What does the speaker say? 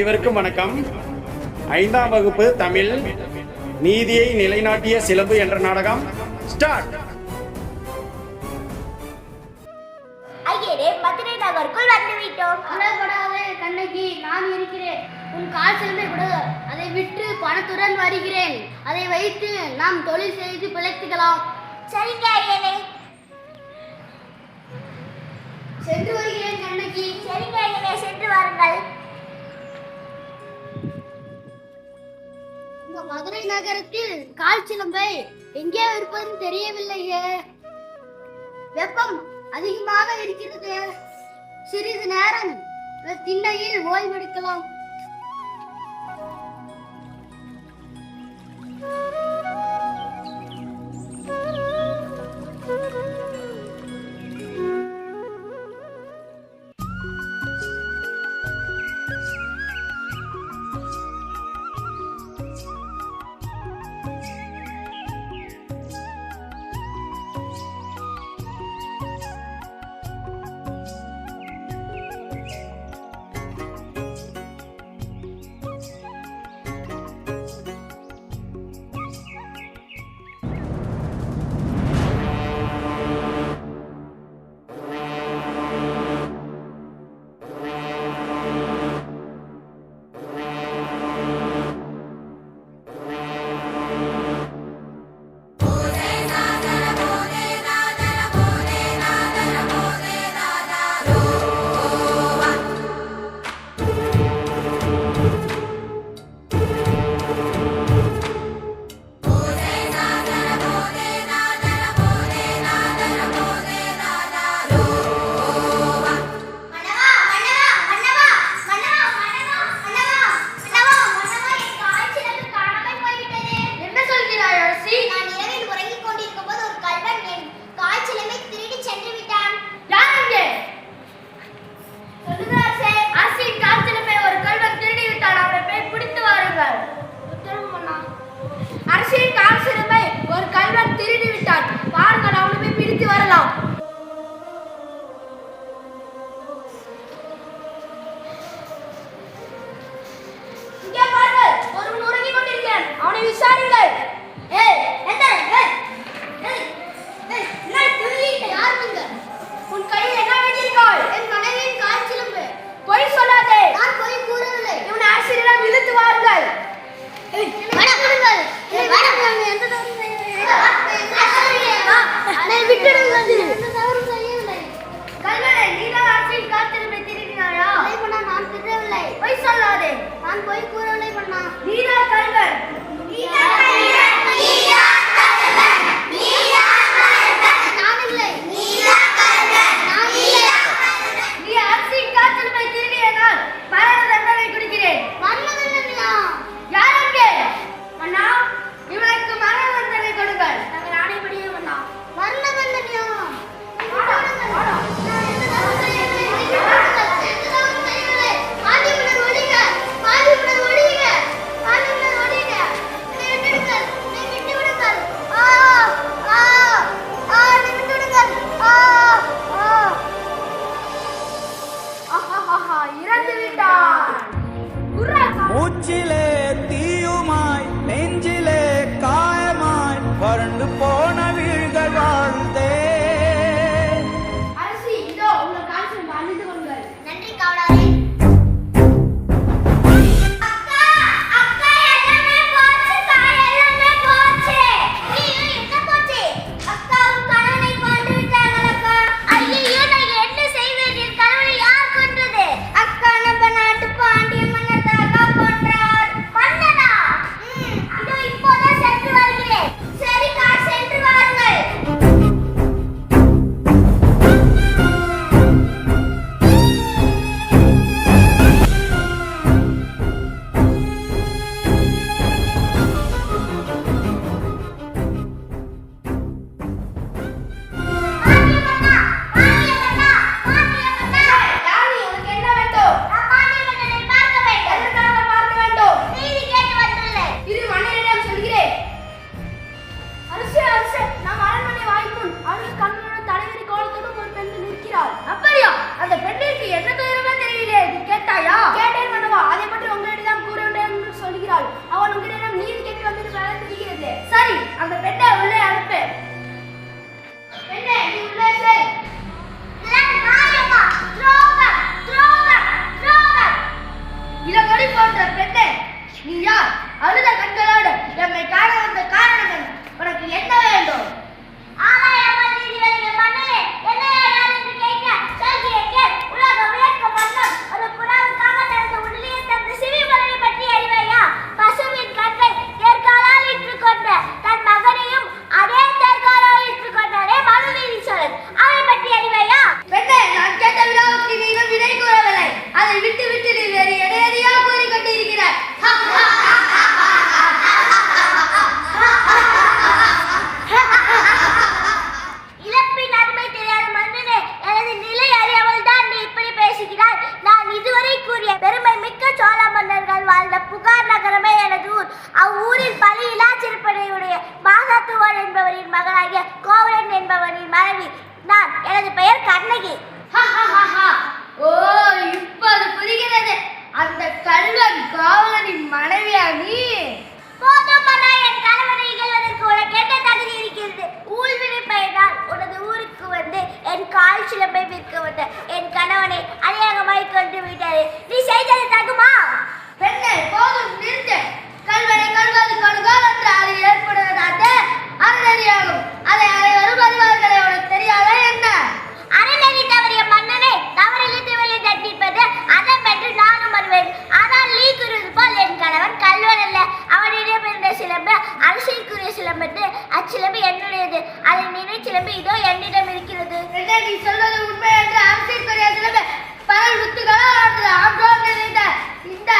அனைவருக்கும் வணக்கம். 5ஆம் வகுப்பு தமிழ் நீதியை நிலைநாட்டிய சிலம்பு என்ற நாடகம் ஸ்டார்ட். ஐயரே, மதுரை நகருக்குள் வந்துவிட்டோம். கவலைப்படாதே கண்ணகி, நான் இருக்கிறேன். உன் கால் சிலம்பை கொடு, அதை விற்று பணத்துடன் வருகிறேன். அதை வைத்து நாம் தொழில் செய்து பிழைத்துக்கலாம். சரிங்க ஐயரே. சென்று வருகிறேன் கண்ணகி. சரிங்க ஐயரே, சென்று வாருங்கள். இந்த மதுரை நகரத்தில் கால் சிலம்பை எங்கே இருப்பது தெரியவில்லையே. வெப்பம் அதிகமாக இருக்கிறது. சிறிது நேரம் திண்ணையில் ஓய்வெடுக்கலாம். அரசின் கால் சிலம்பை ஒரு கள்வன் திருடி விட்டான். வாருங்கள், அவனை போய் பிடித்து வரலாம். இங்கே பாருங்கள், ஒருவன் உறங்கிக் கொண்டிருக்கிறான். அவனை விசாரிங்கள். உன் கையில் என்ன வைத்திருக்காய்? என் மனைவியின் கால் சிலம்பு. பொய் சொல்லாதே. நான் பொய் கூறவில்லை. இவன் ஆசிரியரிடம் இழுத்து வாருங்கள். மூச்சிலே தீயுமாய் நெஞ்சிலே காயமாய் வறண்டு போன வீழ்கள் வாழ்ந்தே. அரசி, இதோ உங்கள் கால் சிலம்பு, அணிந்து கொள்ளுங்கள். நன்றி காவலாரே. அக்கா, அக்கா, எல்லாமே போச்சுக்கா, எல்லாமே போச்சு. ஐயோ, என்ன போச்சு? அக்கா, உன் கணவனை கொன்று விட்டார்கள் அக்கா. ஐயோ, நான் என்ன செய்வேன்? என் கணவனை யார் கொன்றது? அக்கா, நம்ம நாட்டு பாண்டிய மன்னர் தாக்கா கொன்றார். மன்னனா? இதோ இப்போதான் சென்று வருகிறேன். சரிக்கா, சென்று வாருங்கள். அப்படியா? அந்த பெண்ணிற்கு என்ன துயரமா தெரியலையே. நீ கேட்டாயா? கேட்டேன் மன்னவா. அதை பற்றி அந்த பெண்ணை உள்ளே அனுப்பு. பெண்ணே, நீ உள்ளே செல். இதெல்லாம் நியாயமா? துரோகம், துரோகம், துரோகம். இளங்கொடி போன்ற பெண்ணே, நீ யார்? அழுத கண்களோடு எம்மை காண வந்த காரணம் என்ன? உனக்கு என்ன வேண்டும்? ஆலயமல் நீதிபதியே மன்னனே, என்னையா யார் என்று கேட்க சொல்கிறேன் கேள். உலக உயர்க்க மன்னம் ஒரு புறாவுக்காக தனது உள்ளியை தந்த சிவிபலனை பற்றி அறிவையா? பசுவின் கண்ணை தேர்காலால் இட்டுக் கொண்ட தன் மகனையும் அதே தேர்காலால் இட்டுக் கொண்டாரே மனுநீதி சோழன், அவரை பற்றி அறிவையா? பெண்ணே, நான் கேட்ட வினாவுக்கு நீ இன்னும் விடை கூறவில்லை. அதை விட்டு விட்டு நீ வேறு எதையதையா கூறிக்கொண்டிருக்கிறாய். இழப்பின் அருமை தெரியாத மன்னனே, எனது நிலை அறியாமல் தான் நீ இப்படி பேசுகிறாய். நான் இதுவரை கூறிய பெருமை மிக்க சோழ மன்னர்கள் வாழ்ந்த புகார் நகரமே எனது ஊர். அவ்வூரில் பலி இலாச்சிருப்பனையுடைய மாசாத்துவாள் என்பவரின் மகனாகிய கோவலன் என்பவனின் மனைவி நான். எனது பெயர் கண்ணகி. ஓ, இப்போது புரிகிறது. அந்த கல்வன் காவலனின் மனைவியா நீ? போதும் மன்னா, என் கணவனை இகழ்வதற்கு உனக்கு என்ன தகுதி இருக்கிறது? ஊழ்வினை பெயரால் உனது ஊருக்கு வந்து என் கால் சிலம்பை விற்க வந்த என் கணவனை அநியாயமாய் கொண்டு விட்டாரே, நீ செய்தது தகுமா? பெண்ணே, போதும் நிறுத்து. கல்வனை கல்வது கடுகால் என்று அது ஏற்படுவதாது அறநெறியாகும். அதை அனைவரும் அறிவார்களே, உனக்கு தெரியாதா என்ன? அறநெறி தவறிய மன்னனை தவறிலிருந்து வெளியே தண்டிப்பது அறம் என்று நானும் அறிவேன். ஆனால் நீ கூறுவது போல் என் கணவன் கல்வன் அல்ல. அவனிடம் இருந்த சிலம்பு அரசியலுக்குரிய சிலம்பு. அச்சிலம்பு என்னுடையது. அதன் நினை சிலம்பு இதோ என்னிடம் இருக்கிறது. பெண்ணே, நீ சொல்வது உண்மை என்று அரசியற்குரிய சிலம்பு பரல் வித்துகளா ஆண்டோர் நிறைந்த இந்த